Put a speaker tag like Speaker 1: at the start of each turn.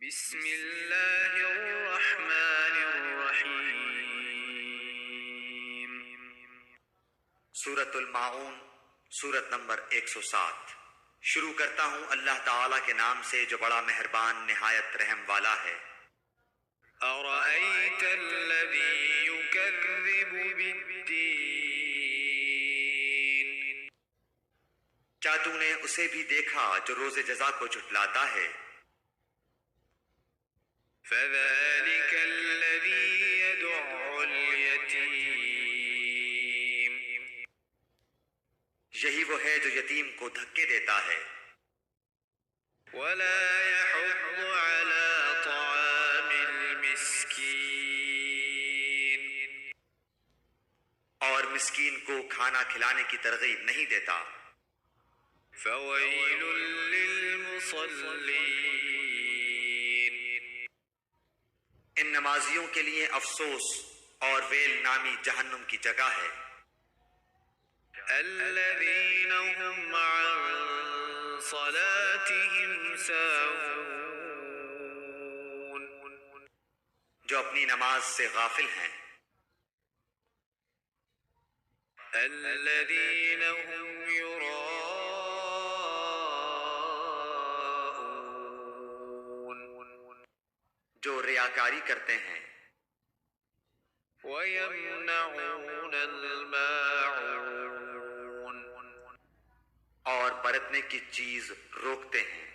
Speaker 1: بسم اللہ الرحمن الرحیم۔
Speaker 2: سورۃ الماعون، سورت نمبر 107۔ شروع کرتا ہوں اللہ تعالیٰ کے نام سے جو بڑا مہربان نہایت رحم والا ہے۔
Speaker 1: ارأیت الذی یکذب بالدین،
Speaker 2: کیا تو نے اسے بھی دیکھا جو روز جزا کو جھٹلاتا ہے؟
Speaker 1: فذلک الذی یدع الیتیم،
Speaker 2: یہی وہ ہے جو یتیم کو دھکے دیتا ہے۔
Speaker 1: ولا یحض علی طعام المسکین،
Speaker 2: اور مسکین کو کھانا کھلانے کی ترغیب نہیں دیتا۔
Speaker 1: فویل للمصلین،
Speaker 2: ان نمازیوں کے لیے افسوس اور ویل نامی جہنم کی جگہ ہے۔
Speaker 1: الذین هم عن صلاتهم ساہون،
Speaker 2: جو اپنی نماز سے غافل ہیں۔
Speaker 1: الذین هم یراءون،
Speaker 2: جو ریاکاری کرتے ہیں۔
Speaker 1: وَيَمْنَعُونَ الْمَاعُونَ،
Speaker 2: اور برتنے کی چیز روکتے ہیں۔